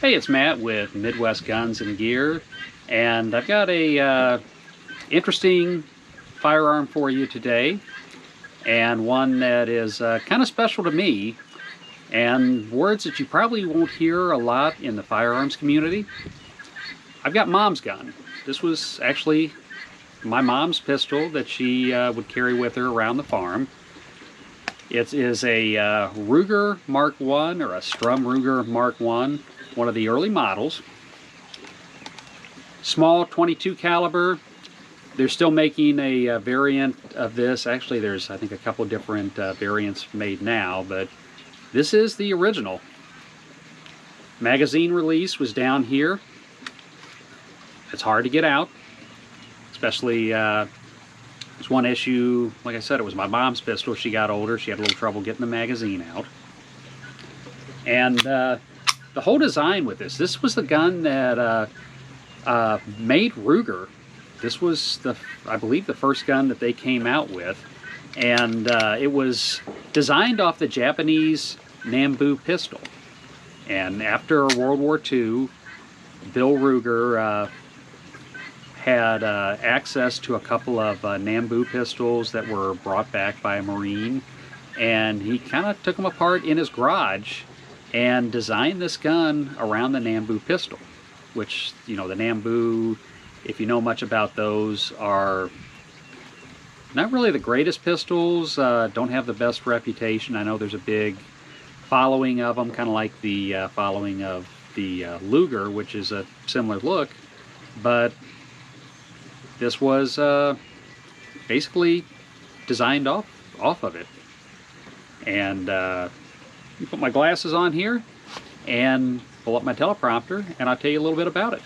Hey, it's Matt with Midwest Guns and Gear, and I've got a interesting firearm for you today, and one that is kind of special to me, and words that you probably won't hear a lot in the firearms community. I've got Mom's gun. This was actually my mom's pistol that she would carry with her around the farm. It is a Ruger Mark I or a Sturm Ruger Mark I, one of the early models. Small 22 caliber. They're still making a variant of this. Actually, there's I think a couple different variants made now, but this is the original. Magazine release was down here. It's hard to get out, especially there's one issue, like I said, it was my mom's pistol. She got older, she had a little trouble getting the magazine out. And the whole design with this was the gun that made Ruger. This was, I believe, the first gun that they came out with. And it was designed off the Japanese Nambu pistol. And after World War II, Bill Ruger had access to a couple of Nambu pistols that were brought back by a Marine, and he kind of took them apart in his garage and designed this gun around the Nambu pistol, which, you know, the Nambu, if you know much about those, are not really the greatest pistols, don't have the best reputation. I know there's a big following of them, kind of like the following of the Luger, which is a similar look, but this was basically designed off of it. And you put my glasses on here and pull up my teleprompter, and I'll tell you a little bit about it.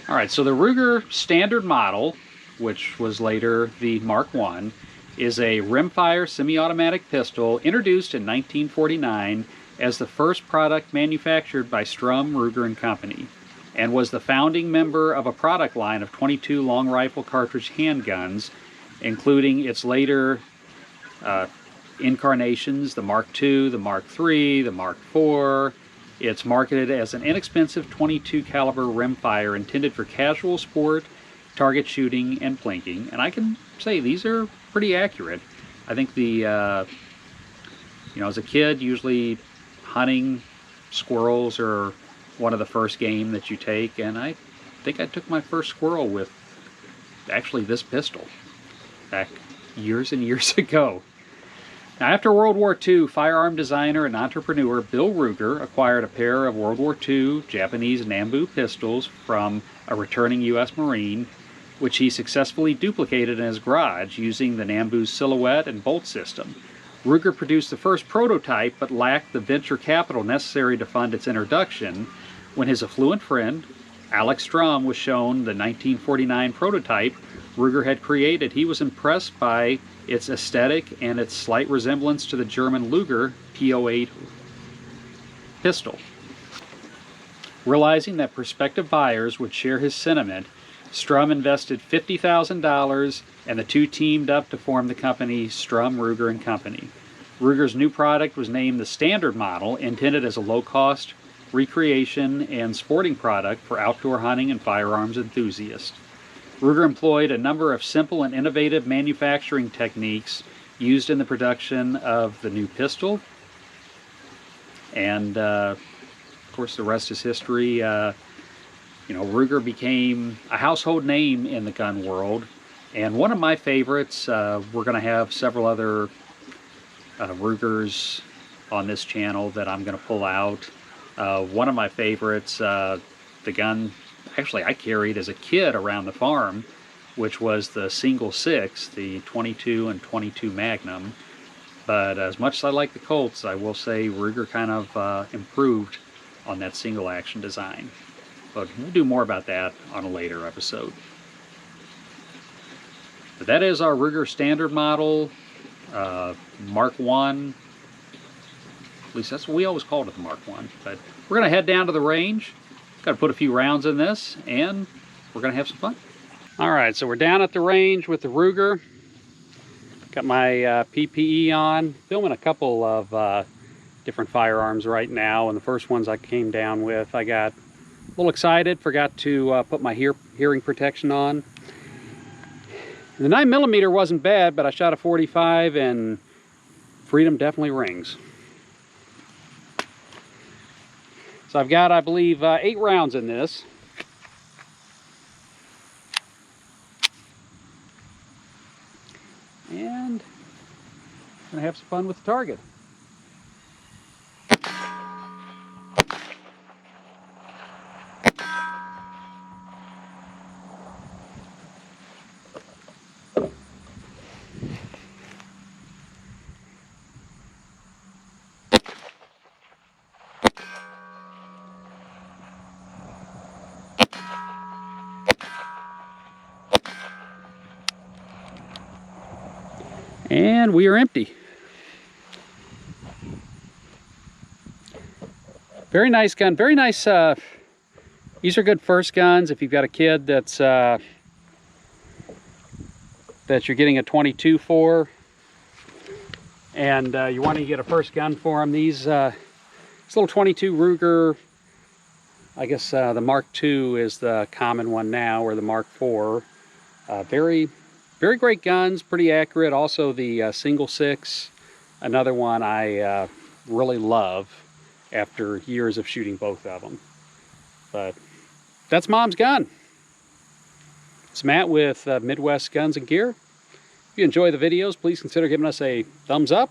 Alright, so the Ruger standard model, which was later the Mark I, is a rimfire semi-automatic pistol introduced in 1949 as the first product manufactured by Sturm, Ruger and Company, and was the founding member of a product line of 22 long rifle cartridge handguns, including its later incarnations, the Mark II, the Mark III, the Mark IV. It's marketed as an inexpensive 22 caliber rimfire intended for casual sport, target shooting, and plinking. And I can say these are pretty accurate. I think the, you know, as a kid, usually hunting, squirrels are one of the first game that you take, and I think I took my first squirrel with actually this pistol back years and years ago. Now, after World War II, firearm designer and entrepreneur Bill Ruger acquired a pair of World War II Japanese Nambu pistols from a returning U.S. Marine, which he successfully duplicated in his garage using the Nambu's silhouette and bolt system. Ruger produced the first prototype but lacked the venture capital necessary to fund its introduction. When his affluent friend, Alex Sturm, was shown the 1949 prototype Ruger had created, he was impressed by its aesthetic and its slight resemblance to the German Luger P08 pistol. Realizing that prospective buyers would share his sentiment, Sturm invested $50,000 and the two teamed up to form the company Sturm, Ruger and Company. Ruger's new product was named the Standard Model, intended as a low-cost recreation and sporting product for outdoor hunting and firearms enthusiasts. Ruger employed a number of simple and innovative manufacturing techniques used in the production of the new pistol. And, of course, the rest is history. You know, Ruger became a household name in the gun world. And one of my favorites, we're going to have several other Rugers on this channel that I'm going to pull out. One of my favorites, the gun actually I carried as a kid around the farm, which was the single 6, the 22 and 22 Magnum. But as much as I like the Colts, I will say Ruger kind of improved on that single action design. But we'll do more about that on a later episode. But that is our Ruger Standard Model, Mark I. At least that's what we always called it, the Mark I. But we're going to head down to the range. Got to put a few rounds in this, and we're going to have some fun. All right, so we're down at the range with the Ruger. Got my PPE on, filming a couple of different firearms right now, and the first ones I came down with, I got a little excited, forgot to put my hearing protection on. And the 9mm wasn't bad, but I shot a 45 and freedom definitely rings. So I've got, I believe, 8 rounds in this. And I'm gonna have some fun with the target. And we are empty. Very nice gun, very nice. These are good first guns if you've got a kid that's that you're getting a 22 for, and you want to get a first gun for them. These this little 22 Ruger, I guess the Mark II is the common one now, or the Mark IV. Very great guns, pretty accurate. Also the single 6, another one I really love after years of shooting both of them. But that's Mom's gun. It's Matt with Midwest Guns and Gear. If you enjoy the videos, please consider giving us a thumbs up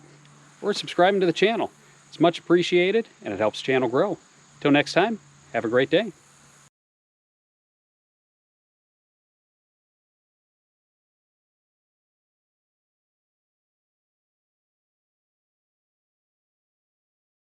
or subscribing to the channel. It's much appreciated and it helps the channel grow. Till next time, have a great day.